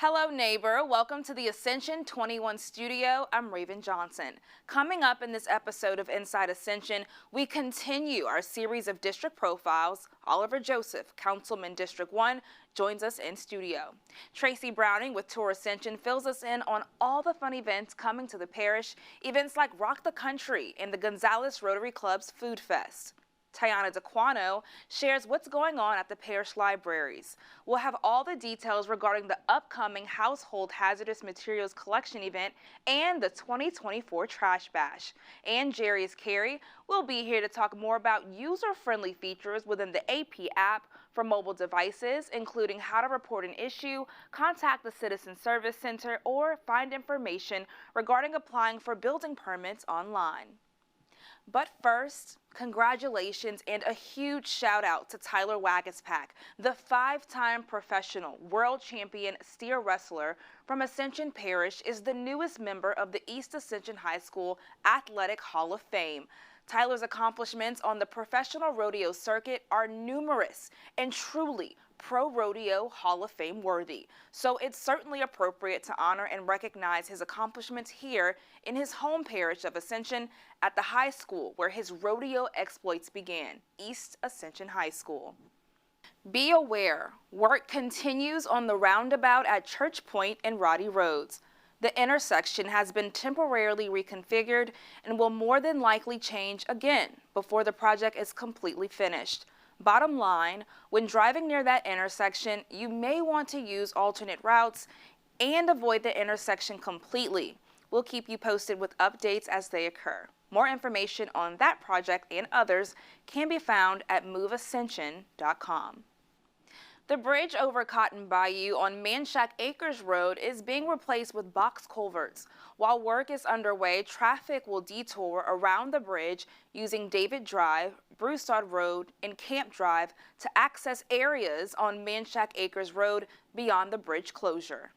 Hello, neighbor. Welcome to the Ascension 21 studio. I'm Raven Johnson. Coming up in this episode of Inside Ascension, we continue our series of district profiles. Oliver Joseph, Councilman District 1, joins us in studio. Tracy Browning with Tour Ascension fills us in on all the fun events coming to the parish, events like Rock the Country and the Gonzales Rotary Club's Food Fest. Tiana DeQuano shares what's going on at the parish libraries. We'll have all the details regarding the upcoming Household Hazardous Materials Collection event and the 2024 Trash Bash. And Jarius Carey will be here to talk more about user-friendly features within the AP app for mobile devices, including how to report an issue, contact the Citizen Service Center, or find information regarding applying for building permits online. But first, congratulations and a huge shout out to Tyler Wagaspak, the 5-time professional world champion steer wrestler from Ascension Parish, is the newest member of the East Ascension High School Athletic Hall of Fame. Tyler's accomplishments on the professional rodeo circuit are numerous and truly Pro Rodeo Hall of Fame worthy. So it's certainly appropriate to honor and recognize his accomplishments here in his home parish of Ascension at the high school where his rodeo exploits began, East Ascension High School. Be aware, work continues on the roundabout at Church Point and Roddy Roads. The intersection has been temporarily reconfigured and will more than likely change again before the project is completely finished. Bottom line, when driving near that intersection, you may want to use alternate routes and avoid the intersection completely. We'll keep you posted with updates as they occur. More information on that project and others can be found at moveascension.com. The bridge over Cotton Bayou on Manchac Acres Road is being replaced with box culverts. While work is underway, traffic will detour around the bridge using David Drive, Broussard Road, and Camp Drive to access areas on Manchac Acres Road beyond the bridge closure.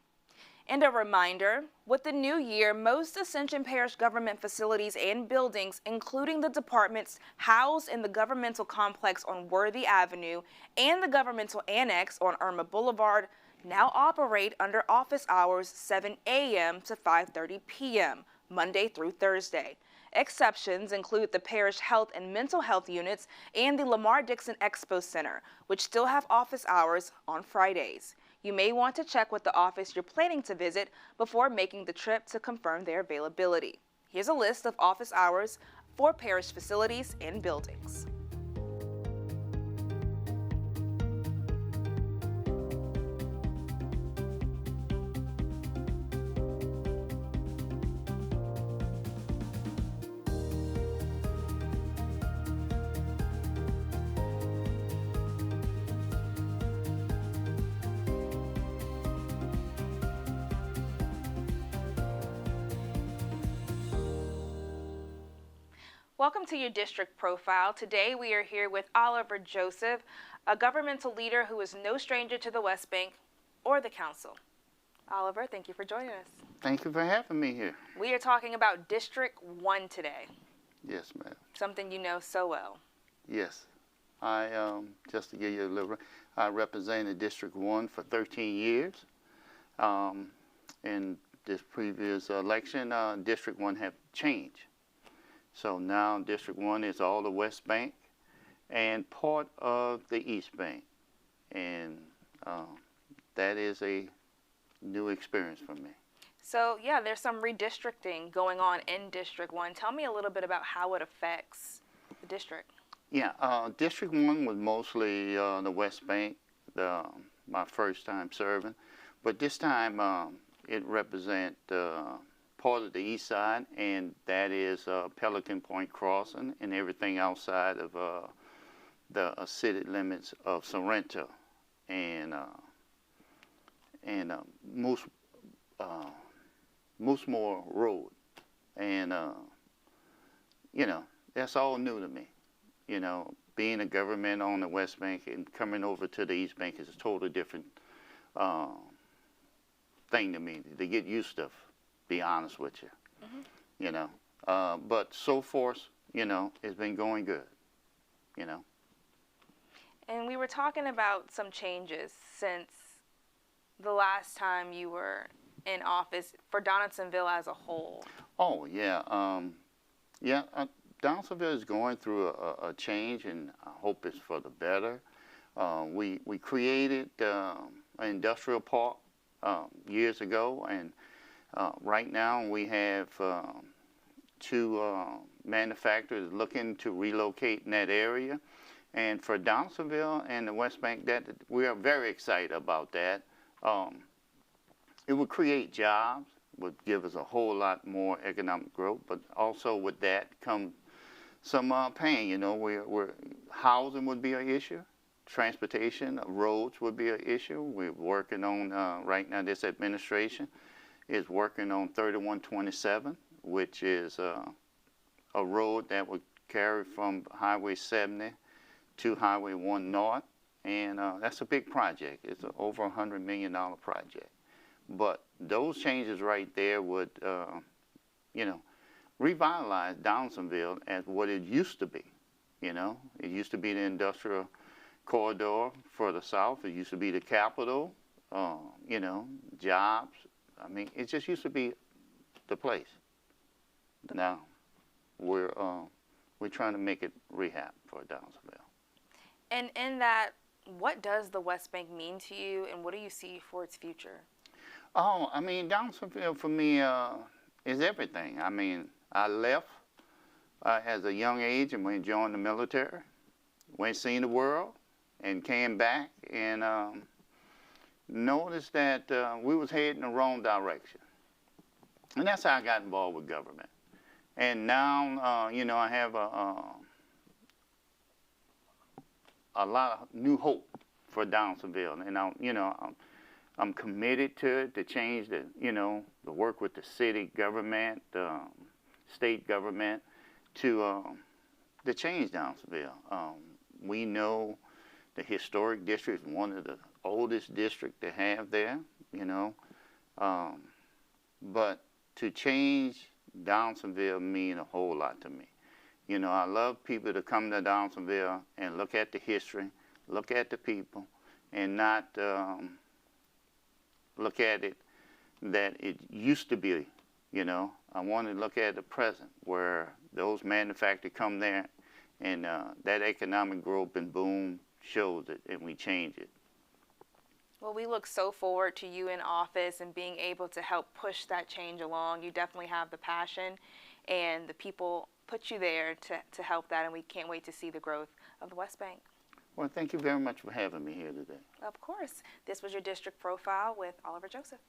And a reminder, with the new year, most Ascension Parish government facilities and buildings, including the departments housed in the governmental complex on Worthy Avenue and the governmental annex on Irma Boulevard, now operate under office hours 7 a.m. to 5:30 p.m., Monday through Thursday. Exceptions include the parish health and mental health units and the Lamar Dixon Expo Center, which still have office hours on Fridays. You may want to check with the office you're planning to visit before making the trip to confirm their availability. Here's a list of office hours for parish facilities and buildings. Welcome to your district profile. Today we are here with Oliver Joseph, a governmental leader who is no stranger to the West Bank or the council. Oliver, thank you for joining us. Thank you for having me here. We are talking about District 1 today. Yes, ma'am. Something you know so well. Yes. Just to give you a little, I represented District 1 for 13 years. In this previous election, District 1 have changed. So now District 1 is all the West Bank and part of the East Bank. And that is a new experience for me. So yeah, there's some redistricting going on in District 1. Tell me a little bit about how it affects the district. Yeah, District 1 was mostly the West Bank, my first time serving. But this time it represents part of the east side, and that is Pelican Point Crossing and everything outside of the city limits of Sorrento and Moosemore Road. And, you know, that's all new to me. You know, being a government on the West Bank and coming over to the East Bank is a totally different thing to me to get used to. Be honest with you, you know. But so far, you know, it's been going good, you know. And we were talking about some changes since the last time you were in office for Donaldsonville as a whole? Oh, yeah. Donaldsonville is going through a change, and I hope it's for the better. We created an industrial park years ago, and right now we have two manufacturers looking to relocate in that area. And for Donaldsonville and the West Bank, that we are very excited about that. It would create jobs, would give us a whole lot more economic growth, but also with that come some pain. You know, housing would be an issue, transportation, roads would be an issue. We're working on right now. This administration is working on 3127, which is a road that would carry from Highway 70 to Highway 1 North, and that's a big project. It's an over $100 million project. But those changes right there would, you know, revitalize Donaldsonville as what it used to be. You know, it used to be the industrial corridor for the South. It used to be the capital, you know, jobs. I mean, it just used to be the place. Now, we're trying to make it rehab for Donaldsonville. And in that, what does the West Bank mean to you, and what do you see for its future? Oh, I mean, Donaldsonville for me is everything. I mean, I left as a young age and went and joined the military, went and seen the world, and came back and noticed that we was heading the wrong direction. And that's how I got involved with government. And now, you know, I have a lot of new hope for Donaldsonville. And I'm committed to it, to change the, you know, the work with the city government, state government, to change Donaldsonville. We know the historic district is one of the oldest districts to have there, you know. But to change Donaldsonville mean a whole lot to me. You know, I love people to come to Donaldsonville and look at the history, look at the people, and not look at it that it used to be, you know. I want to look at the present where those manufacturers come there and that economic growth and boom shows it and we change it. Well, we look so forward to you in office and being able to help push that change along. You definitely have the passion, and the people put you there to help that, and we can't wait to see the growth of the West Bank. Well, thank you very much for having me here today. Of course. This was your district profile with Oliver Joseph.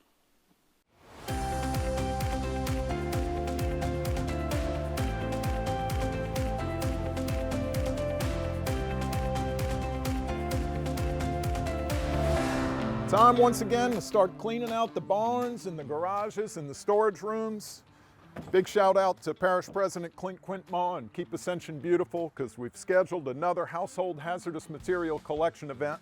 Time once again to start cleaning out the barns and the garages and the storage rooms. Big shout out to Parish President Clint Quintmaw and Keep Ascension Beautiful, because we've scheduled another household hazardous material collection event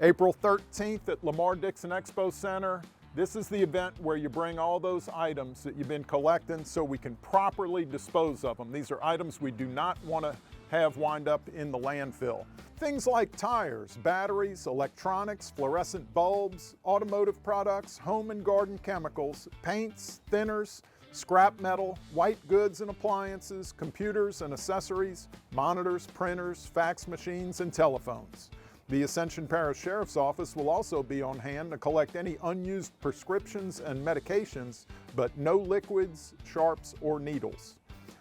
April 13th at Lamar Dixon Expo Center. This is the event where you bring all those items that you've been collecting so we can properly dispose of them. These are items we do not want to have wind up in the landfill. Things like tires, batteries, electronics, fluorescent bulbs, automotive products, home and garden chemicals, paints, thinners, scrap metal, white goods and appliances, computers and accessories, monitors, printers, fax machines, and telephones. The Ascension Parish Sheriff's Office will also be on hand to collect any unused prescriptions and medications, but no liquids, sharps, or needles.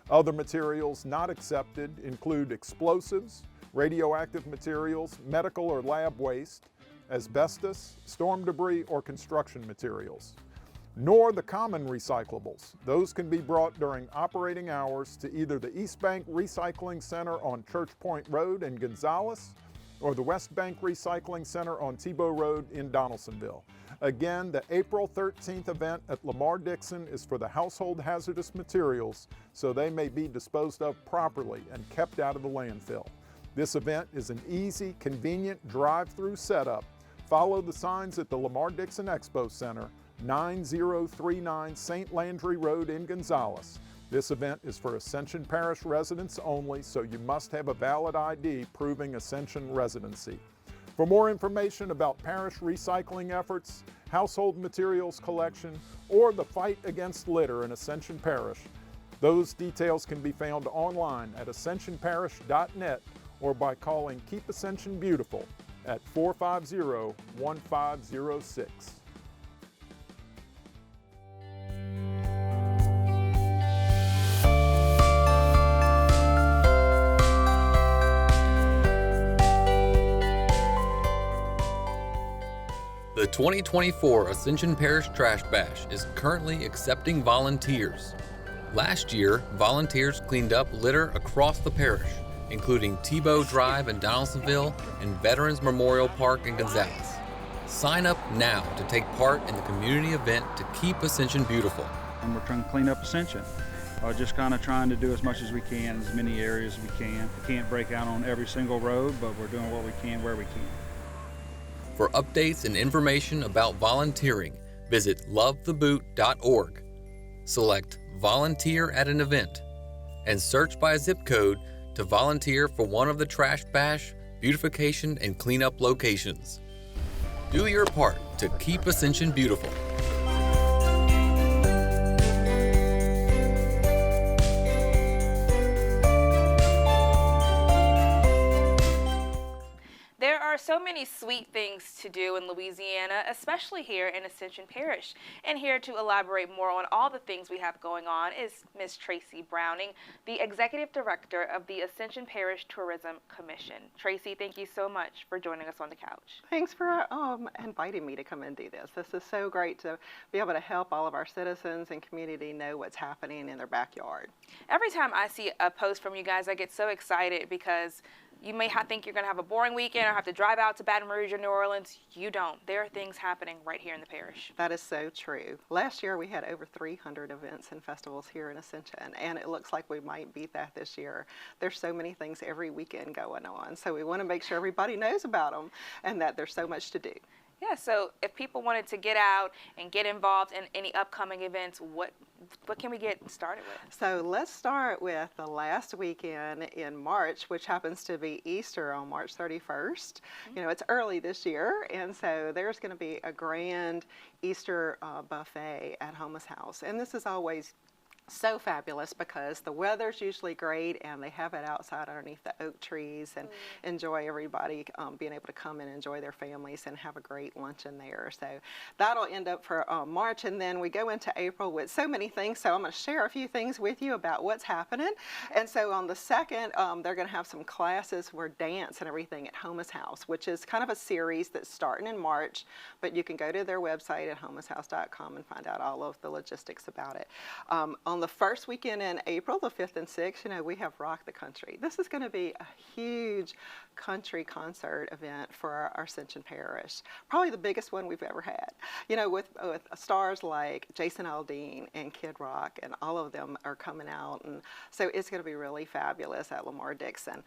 Other materials not accepted include explosives, radioactive materials, medical or lab waste, asbestos, storm debris, or construction materials. Nor the common recyclables. Those can be brought during operating hours to either the East Bank Recycling Center on Church Point Road in Gonzales or the West Bank Recycling Center on Tebow Road in Donaldsonville. Again, the April 13th event at Lamar Dixon is for the household hazardous materials so they may be disposed of properly and kept out of the landfill. This event is an easy, convenient drive-through setup. Follow the signs at the Lamar Dixon Expo Center, 9039 St. Landry Road in Gonzales. This event is for Ascension Parish residents only, so you must have a valid ID proving Ascension residency. For more information about parish recycling efforts, household materials collection, or the fight against litter in Ascension Parish, those details can be found online at ascensionparish.net or by calling Keep Ascension Beautiful at 450-1506. The 2024 Ascension Parish Trash Bash is currently accepting volunteers. Last year, volunteers cleaned up litter across the parish, including Tebow Drive in Donaldsonville and Veterans Memorial Park in Gonzales. Sign up now to take part in the community event to keep Ascension beautiful. And we're trying to clean up Ascension. Just kind of trying to do as much as we can, as many areas as we can. We can't break out on every single road, but we're doing what we can where we can. For updates and information about volunteering, visit lovetheboot.org. Select Volunteer at an Event and search by zip code to volunteer for one of the trash bash, beautification, and cleanup locations. Do your part to keep Ascension beautiful. There are so many sweet things to do in Louisiana, especially here in Ascension Parish. And here to elaborate more on all the things we have going on is Ms. Tracy Browning, the Executive Director of the Ascension Parish Tourism Commission. Tracy, thank you so much for joining us on the couch. Thanks for inviting me to come and do this. This is so great to be able to help all of our citizens and community know what's happening in their backyard. Every time I see a post from you guys, I get so excited because you may think you're going to have a boring weekend or have to drive out to Baton Rouge or New Orleans. You don't. There are things happening right here in the parish. That is so true. Last year we had over 300 events and festivals here in Ascension, and it looks like we might beat that this year. There's so many things every weekend going on, so we want to make sure everybody knows about them and that there's so much to do. Yeah, so if people wanted to get out and get involved in any upcoming events, what can we get started with? So let's start with the last weekend in March, which happens to be Easter on March 31st. Mm-hmm. You know, it's early this year, and so there's going to be a grand Easter buffet at Homa's house. And this is always so fabulous because the weather's usually great and they have it outside underneath the oak trees and enjoy everybody being able to come and enjoy their families and have a great luncheon there. So that'll end up for March, and then we go into April with so many things. So I'm going to share a few things with you about what's happening. And so on the 2nd, they're going to have some classes where dance and everything at Homa's house, which is kind of a series that's starting in March, but you can go to their website at homashouse.com and find out all of the logistics about it. On the first weekend in April, the 5th and 6th, you know, we have Rock the Country. This is going to be a huge country concert event for our Ascension Parish. Probably the biggest one we've ever had. You know, with stars like Jason Aldean and Kid Rock, and all of them are coming out, and so it's going to be really fabulous at Lamar Dixon.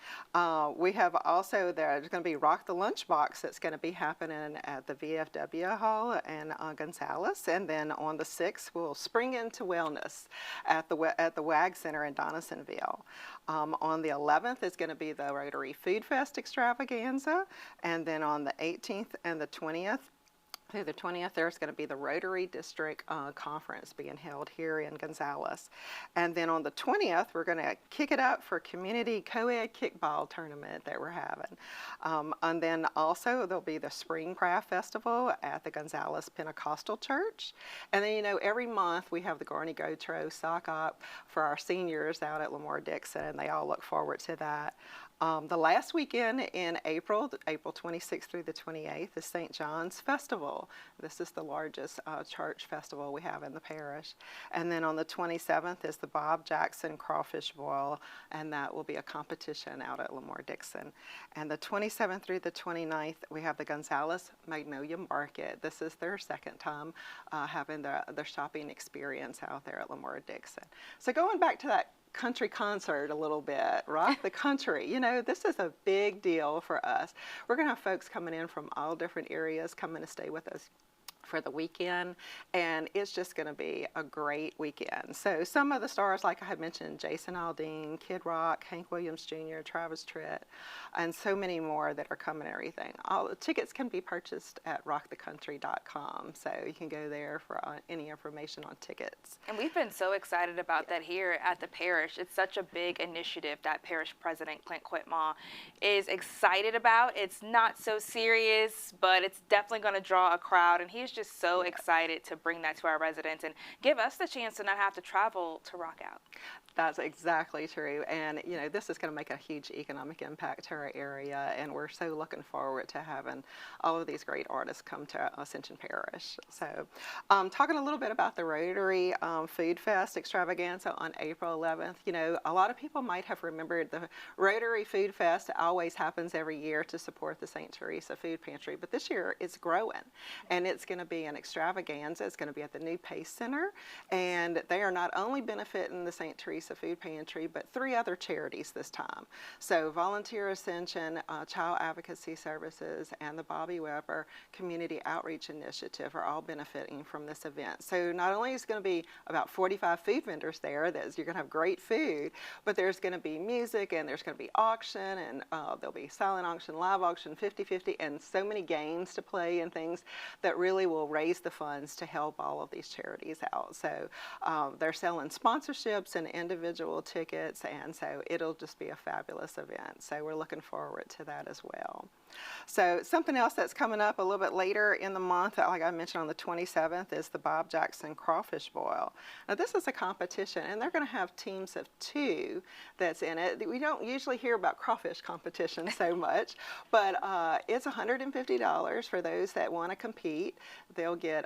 We have also, there's going to be Rock the Lunchbox that's going to be happening at the VFW Hall in Gonzales, and then on the 6th, we'll spring into wellness at the WAG Center in Donaldsonville. On the 11th is going to be the Rotary Food Fest extravaganza, and then on the 18th and the 20th, through the 20th, there's going to be the Rotary District Conference being held here in Gonzales. And then on the 20th, we're going to kick it up for Community Co-ed Kickball Tournament that we're having. And then also there'll be the Spring Craft Festival at the Gonzales Pentecostal Church. And then, you know, every month we have the Garney Gotro Sock Op for our seniors out at Lamar Dixon, and they all look forward to that. The last weekend in April, April 26th through the 28th, is St. John's Festival. This is the largest church festival we have in the parish. And then on the 27th is the Bob Jackson Crawfish Boil, and that will be a competition out at Lamar Dixon. And the 27th through the 29th, we have the Gonzales Magnolia Market. This is their second time having their shopping experience out there at Lamar Dixon. So going back to that country concert a little bit, Rock the Country. You know, this is a big deal for us. We're going to have folks coming in from all different areas coming to stay with us for the weekend, and it's just going to be a great weekend. So some of the stars, like I had mentioned, Jason Aldean, Kid Rock, Hank Williams Jr., Travis Tritt, and so many more that are coming and everything. All the tickets can be purchased at rockthecountry.com, so you can go there for any information on tickets. And we've been so excited about that here at the Parish. It's such a big initiative that Parish President Clint Quitmaw is excited about. It's not so serious, but it's definitely going to draw a crowd, and he's just so excited to bring that to our residents and give us the chance to not have to travel to rock out. That's exactly true. And, you know, this is going to make a huge economic impact to our area, and we're so looking forward to having all of these great artists come to Ascension Parish. So, talking a little bit about the Rotary Food Fest extravaganza on April 11th, you know, a lot of people might have remembered the Rotary Food Fest always happens every year to support the St. Teresa Food Pantry, but this year it's growing, and it's going to be an extravaganza. It's going to be at the new Pace Center, and they are not only benefiting the St. Teresa Food Pantry, but 3 other charities this time. So Volunteer Ascension, Child Advocacy Services, and the Bobby Weber Community Outreach Initiative are all benefiting from this event. So not only is it going to be about 45 food vendors there, you're going to have great food, but there's going to be music, and there's going to be auction, and there'll be silent auction, live auction, 50-50, and so many games to play and things that really will raise the funds to help all of these charities out. So they're selling sponsorships and individual tickets, and so it'll just be a fabulous event. So we're looking forward to that as well. So something else that's coming up a little bit later in the month, like I mentioned on the 27th, is the Bob Jackson Crawfish Boil. Now this is a competition, and they're going to have teams of 2 that's in it. We don't usually hear about crawfish competitions so much, but it's $150 for those that want to compete. They'll get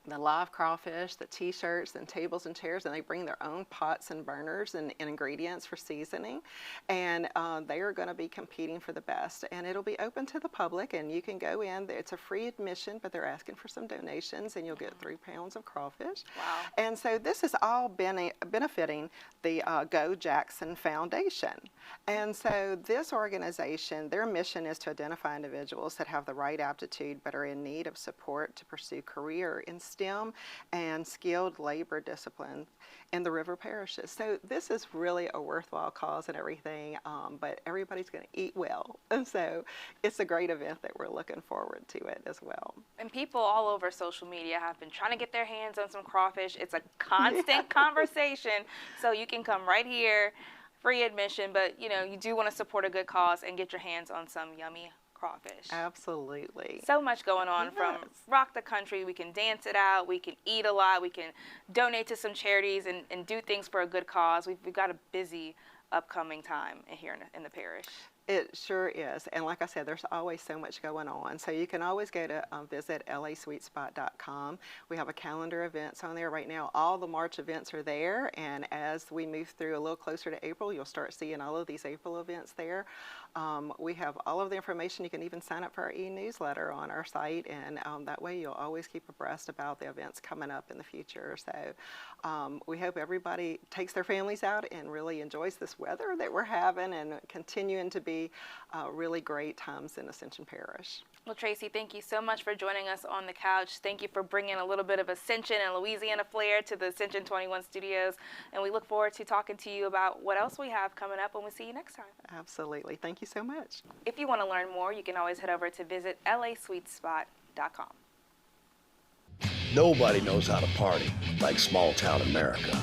the live crawfish, the t-shirts, and tables and chairs, and they bring their own pots and burners and ingredients for seasoning, and they are going to be competing for the best, and it'll be open to the public, and you can go in. It's a free admission, but they're asking for some donations, and you'll get 3 pounds of crawfish. Wow. And so this is all benefiting the Go Jackson Foundation. And so this organization, their mission is to identify individuals that have the right aptitude but are in need of support to pursue career in STEM and skilled labor discipline in the river parishes. So this is really a worthwhile cause and everything, but everybody's going to eat well. And so it's a great event that we're looking forward to it as well. And people all over social media have been trying to get their hands on some crawfish. It's a constant conversation, so you can come right here, free admission, but you know, you do want to support a good cause and get your hands on some yummy crawfish. Absolutely. So much going on from Rock the Country. We can dance it out, we can eat a lot, we can donate to some charities and do things for a good cause. We've got a busy upcoming time here in the parish. It sure is. And like I said, there's always so much going on. So you can always go to visit lasweetspot.com. We have a calendar of events on there right now. All the March events are there. And as we move through a little closer to April, you'll start seeing all of these April events there. We have all of the information. You can even sign up for our e-newsletter on our site. And that way you'll always keep abreast about the events coming up in the future. So we hope everybody takes their families out and really enjoys this weather that we're having and continuing to be really great times in Ascension Parish. Well, Tracy, thank you so much for joining us on the couch. Thank you for bringing a little bit of Ascension and Louisiana flair to the Ascension 21 studios. And we look forward to talking to you about what else we have coming up when we see you next time. Absolutely. Thank you so much. If you want to learn more, you can always head over to visit lasweetspot.com. Nobody knows how to party like small town America.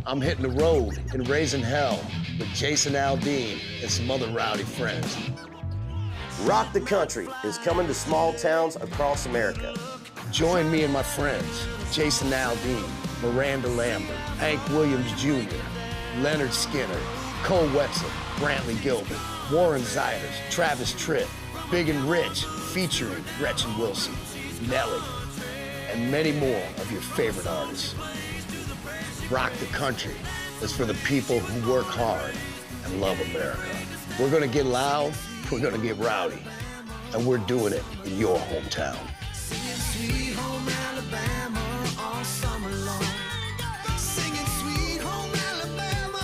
I'm hitting the road and raising hell with Jason Aldean and some other rowdy friends. Rock the Country is coming to small towns across America. Join me and my friends, Jason Aldean, Miranda Lambert, Hank Williams Jr., Leonard Skinner, Cole Wetzel, Brantley Gilbert, Warren Ziders, Travis Tritt, Big and Rich, featuring Gretchen Wilson, Nelly, and many more of your favorite artists. Rock the Country is for the people who work hard and love America. We're gonna get loud, we're gonna get rowdy, and we're doing it in your hometown. Sweet home Alabama all summer long. Singing Sweet Home Alabama.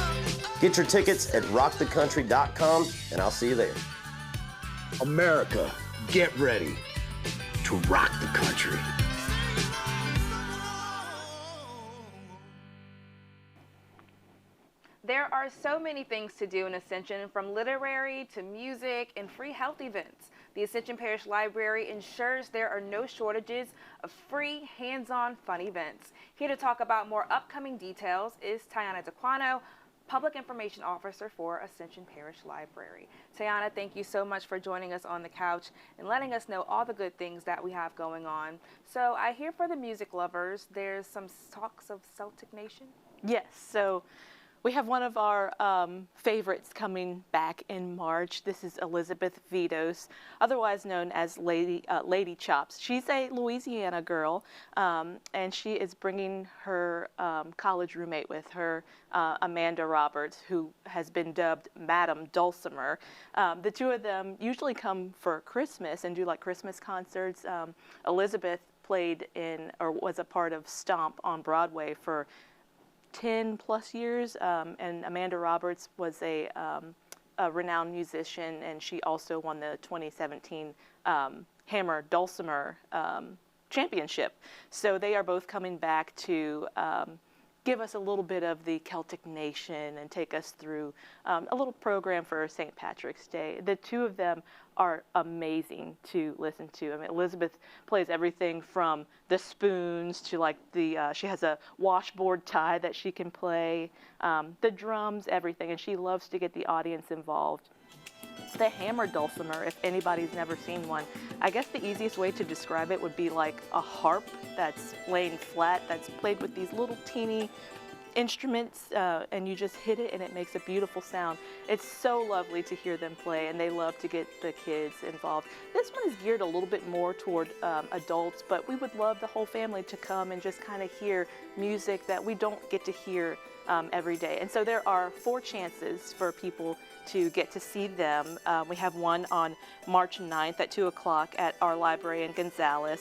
Get your tickets at rockthecountry.com, and I'll see you there. America, get ready to rock the country. There are so many things to do in Ascension, from literary to music and free health events. The Ascension Parish Library ensures there are no shortages of free, hands-on, fun events. Here to talk about more upcoming details is Tiana DeQuano, Public Information Officer for Ascension Parish Library. Tiana, thank you so much for joining us on the couch and letting us know all the good things that we have going on. So I hear for the music lovers, there's some talks of Celtic Nation? Yes, so we have one of our favorites coming back in March. This is Elizabeth Vitos, otherwise known as Lady Chops. She's a Louisiana girl, and she is bringing her college roommate with her, Amanda Roberts, who has been dubbed Madam Dulcimer. The two of them usually come for Christmas and do like Christmas concerts. Elizabeth played in, or was a part of Stomp on Broadway for 10 plus years, and Amanda Roberts was a renowned musician, and she also won the 2017 Hammer Dulcimer championship. So they are both coming back to give us a little bit of the Celtic Nation and take us through a little program for St. Patrick's Day. The two of them are amazing to listen to. I mean, Elizabeth plays everything from the spoons to like she has a washboard tie that she can play, the drums, everything, and she loves to get the audience involved. The hammer dulcimer, if anybody's never seen one, I guess the easiest way to describe it would be like a harp that's laying flat, that's played with these little teeny instruments, and you just hit it and it makes a beautiful sound. It's so lovely to hear them play, and they love to get the kids involved. This one is geared a little bit more toward adults, but we would love the whole family to come and just kind of hear music that we don't get to hear every day. And so there are 4 chances for people to get to see them. We have one on March 9th at 2 o'clock at our library in Gonzales.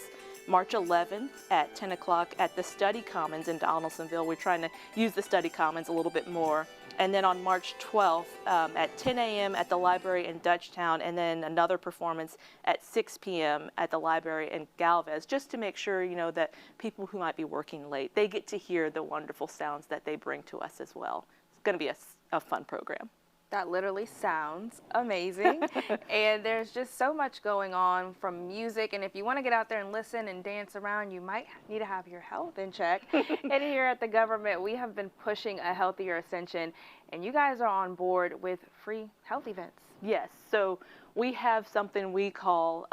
March 11th at 10 o'clock at the Study Commons in Donaldsonville. We're trying to use the Study Commons a little bit more. And then on March 12th at 10 a.m. at the library in Dutchtown, and then another performance at 6 p.m. at the library in Galvez, just to make sure, you know, that people who might be working late, they get to hear the wonderful sounds that they bring to us as well. It's going to be a fun program. That literally sounds amazing. And there's just so much going on, from music, and if you want to get out there and listen and dance around, you might need to have your health in check. And here at the government, we have been pushing a healthier Ascension, and you guys are on board with free health events. Yes, so we have something we call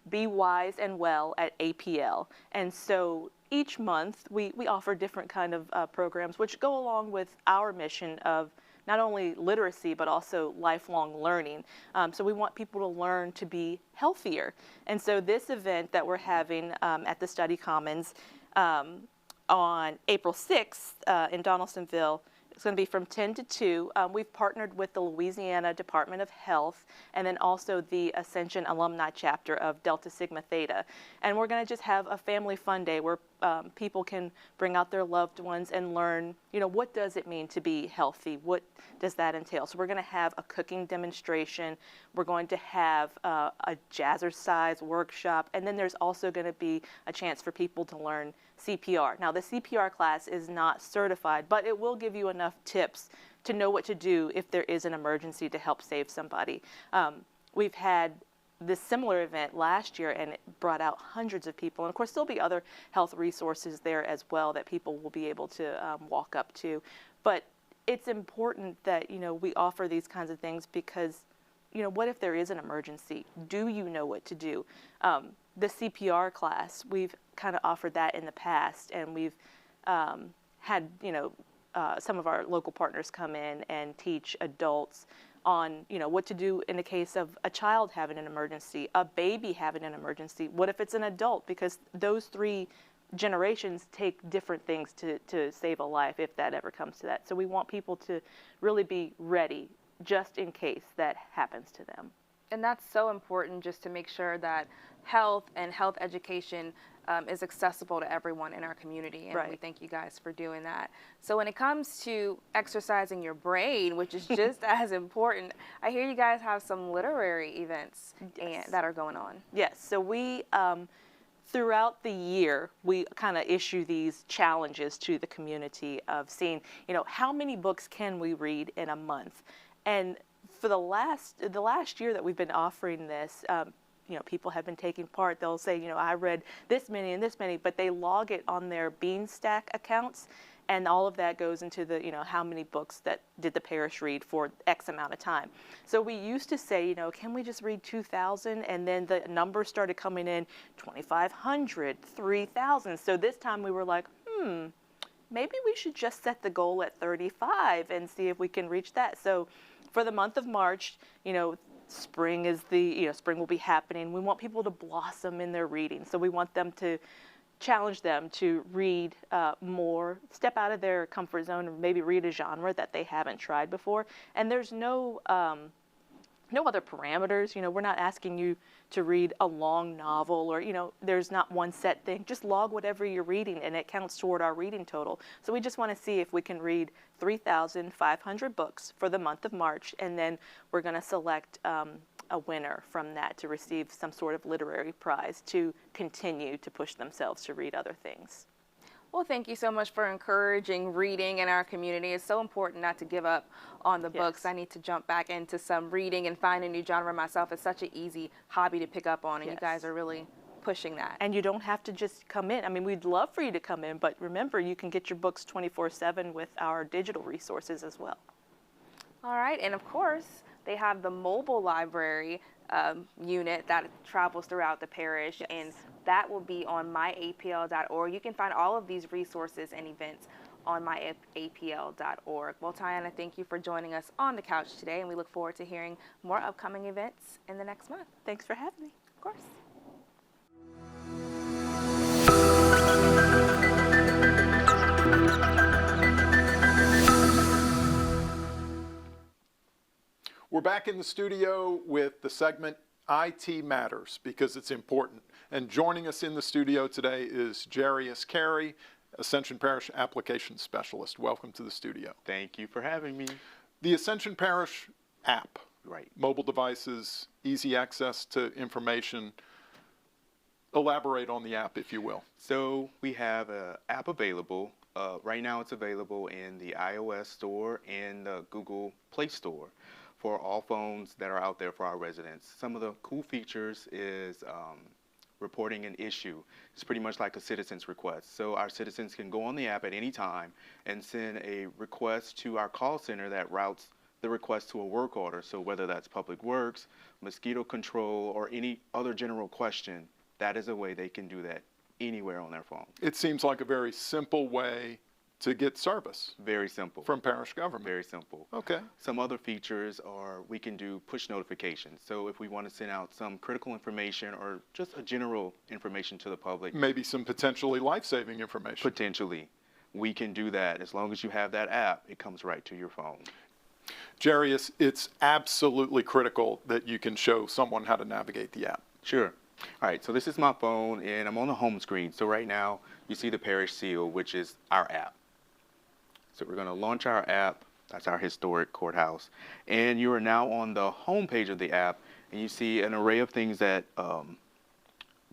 Be Wise and Well at APL. And so each month we offer different kind of programs which go along with our mission of not only literacy, but also lifelong learning. So we want people to learn to be healthier. And so this event that we're having at the Study Commons on April 6th in Donaldsonville, it's going to be from 10 to 2. We've partnered with the Louisiana Department of Health and then also the Ascension Alumni Chapter of Delta Sigma Theta. And we're going to just have a family fun day where people can bring out their loved ones and learn, you know, what does it mean to be healthy? What does that entail? So we're going to have a cooking demonstration. We're going to have a jazzercise workshop. And then there's also going to be a chance for people to learn CPR. Now, the CPR class is not certified, but it will give you enough tips to know what to do if there is an emergency to help save somebody. We've had this similar event last year, and it brought out hundreds of people. And of course, there'll be other health resources there as well that people will be able to walk up to. But it's important that, you know, we offer these kinds of things because, you know, what if there is an emergency? Do you know what to do? The CPR class, we've kind of offered that in the past, and we've had, you know, some of our local partners come in and teach adults on, you know, what to do in the case of a child having an emergency, a baby having an emergency. What if it's an adult? Because those 3 generations take different things to save a life if that ever comes to that. So we want people to really be ready just in case that happens to them. And that's so important, just to make sure that health and health education is accessible to everyone in our community, and right. We thank you guys for doing that. So when it comes to exercising your brain, which is just as important, I hear you guys have some literary events Yes. that are going on. Yes, so we throughout the year, we kind of issue these challenges to the community of seeing, how many books can we read in a month? And for the last year that we've been offering this, people have been taking part. They'll say, I read this many and this many, but they log it on their Beanstack accounts. And all of that goes into the, how many books that did the parish read for X amount of time. So we used to say, can we just read 2,000? And then the numbers started coming in 2,500, 3,000. So this time we were like, maybe we should just set the goal at 35 and see if we can reach that. So for the month of March, spring is spring will be happening. We want people to blossom in their reading. So we want them to challenge them to read more, step out of their comfort zone, and maybe read a genre that they haven't tried before. And there's no other parameters. We're not asking you to read a long novel or, there's not one set thing. Just log whatever you're reading and it counts toward our reading total. So we just want to see if we can read 3,500 books for the month of March, and then we're going to select a winner from that to receive some sort of literary prize to continue to push themselves to read other things. Well, thank you so much for encouraging reading in our community. It's so important not to give up on the books. I need to jump back into some reading and find a new genre myself. It's such an easy hobby to pick up on, and you guys are really pushing that. And you don't have to just come in. I mean, we'd love for you to come in, but remember, you can get your books 24/7 with our digital resources as well. All right, and of course, they have the mobile library unit that travels throughout the parish, and that will be on myapl.org. You can find all of these resources and events on myapl.org. Well, Tiana, thank you for joining us on the couch today, and we look forward to hearing more upcoming events in the next month. Thanks for having me. Of course. We're back in the studio with the segment IT Matters, because it's important. And joining us in the studio today is Jarius Carey, Ascension Parish Application Specialist. Welcome to the studio. Thank you for having me. The Ascension Parish app. Right. Mobile devices, easy access to information. Elaborate on the app, if you will. So we have an app available. Right now it's available in the iOS store and the Google Play Store for all phones that are out there for our residents. Some of the cool features is reporting an issue. It's pretty much like a citizen's request. So our citizens can go on the app at any time and send a request to our call center that routes the request to a work order. So whether that's public works, mosquito control, or any other general question, that is a way they can do that anywhere on their phone. It seems like a very simple way to get service. Very simple. From parish government. Very simple. Okay. Some other features are we can do push notifications. So if we want to send out some critical information or just a general information to the public. Maybe some potentially life-saving information. Potentially. We can do that. As long as you have that app, it comes right to your phone. Jarius, it's absolutely critical that you can show someone how to navigate the app. Sure. All right, so this is my phone, and I'm on the home screen. So right now, you see the parish seal, which is our app. So we're going to launch our app. That's our historic courthouse. And you are now on the home page of the app, and you see an array of things that,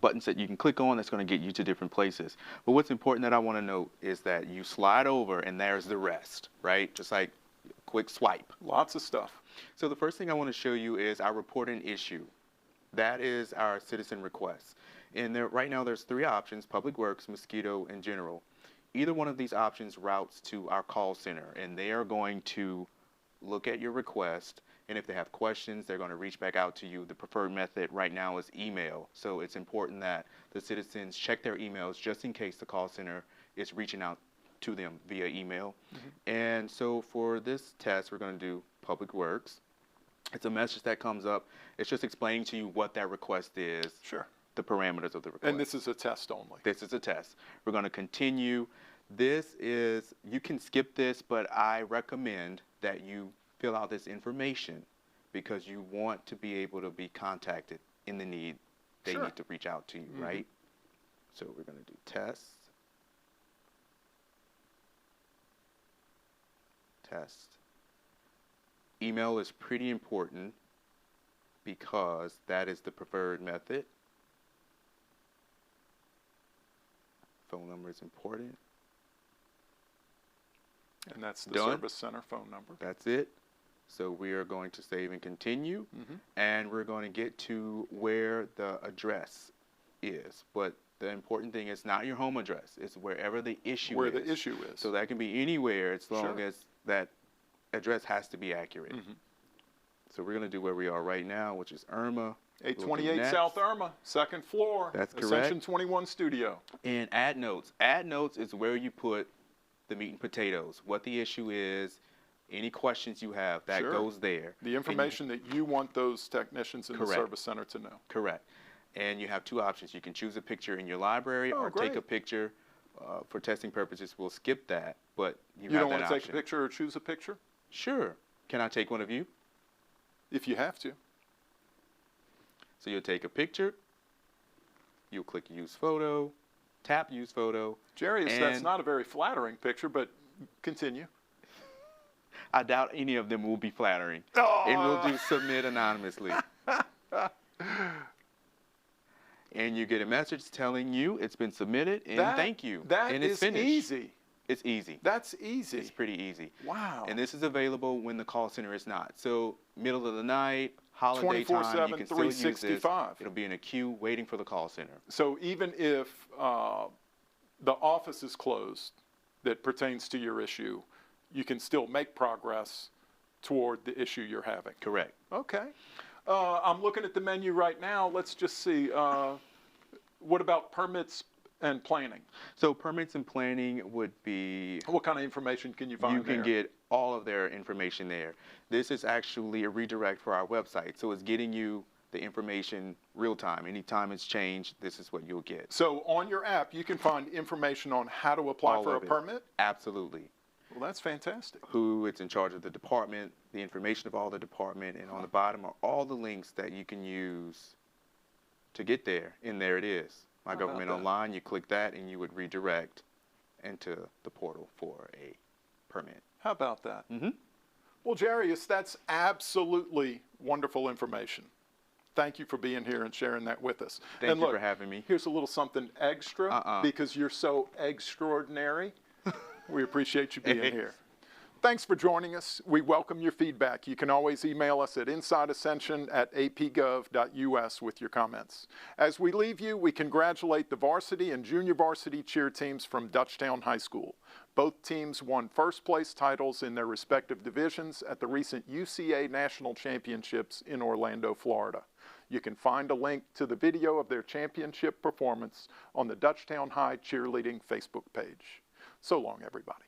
buttons that you can click on that's going to get you to different places. But what's important that I want to note is that you slide over, and there's the rest, right? Just like a quick swipe. Lots of stuff. So the first thing I want to show you is our report an issue. That is our citizen request. And there, right now there's three options: public works, mosquito, and general. Either one of these options routes to our call center, and they are going to look at your request, and if they have questions, they're going to reach back out to you. The preferred method right now is email, so it's important that the citizens check their emails just in case the call center is reaching out to them via email. And so for this test, we're going to do public works. It's a message that comes up. It's just explaining to you what that request is. Sure. The parameters of the request. And this is a test only. This is a test. We're going to continue. This is, you can skip this, but I recommend that you fill out this information because you want to be able to be contacted in the need. They need to reach out to you, right? So we're going to do test. Test. Email is pretty important because that is the preferred method. phone number is important. And that's the Done. service center phone number. That's it. So we are going to save and continue, and we're going to get to where the address is. But the important thing is not your home address. It's wherever the issue Where is. the issue is. So that can be anywhere as long Sure. as that address has to be accurate. So we're going to do where we are right now, which is Irma. We'll do 828 next. South Irma, second floor. That's Ascension correct. 21 studio. And add notes. Add notes is where you put the meat and potatoes, what the issue is, any questions you have, that Sure. goes there. The information that you want those technicians in the Correct. service center to know. Correct. And you have two options. You can choose a picture in your library Oh, or take a great. picture. For testing purposes, we'll skip that, but you You have don't that want to take option. a picture or choose a picture? Sure. Can I take one of you? If you have to. So you'll take a picture, you'll click Use Photo, tap Use Photo. Jarius, that's and not a very flattering picture, but continue. I doubt any of them will be flattering. Oh. And we'll do Submit anonymously. And you get a message telling you it's been submitted and thank you. That and it's is finished. easy. It's easy. That's easy. It's pretty easy. Wow. And this is available when the call center is not. So middle of the night, holiday time, 24/7, you can still use this. 365. It'll be in a queue waiting for the call center. So even if the office is closed that pertains to your issue, you can still make progress toward the issue you're having. Correct. Okay. I'm looking at the menu right now. Let's just see. What about permits and planning? So permits and planning would be, What kind of information can you find you can there? get all of their information there. This is actually a redirect for our website. So it's getting you the information real time. Anytime it's changed, this is what you'll get. So on your app, you can find information on how to apply All for a of it. permit? Absolutely. Well, that's fantastic. Who is in charge of the department, the information of all the department, and on the bottom are all the links that you can use to get there, and there it is. My How about Government that? Online, you click that and you would redirect into the portal for a permit. How about that? Mm-hmm. Well, Jarius, that's absolutely wonderful information. Thank you for being here and sharing that with us. Thank and you look, for having me. Here's a little something extra because you're so extraordinary. We appreciate you being here. Thanks for joining us. We welcome your feedback. You can always email us at insideascension@apgov.us with your comments. As we leave you, we congratulate the varsity and junior varsity cheer teams from Dutchtown High School. Both teams won first place titles in their respective divisions at the recent UCA National Championships in Orlando, Florida. You can find a link to the video of their championship performance on the Dutchtown High Cheerleading Facebook page. So long, everybody.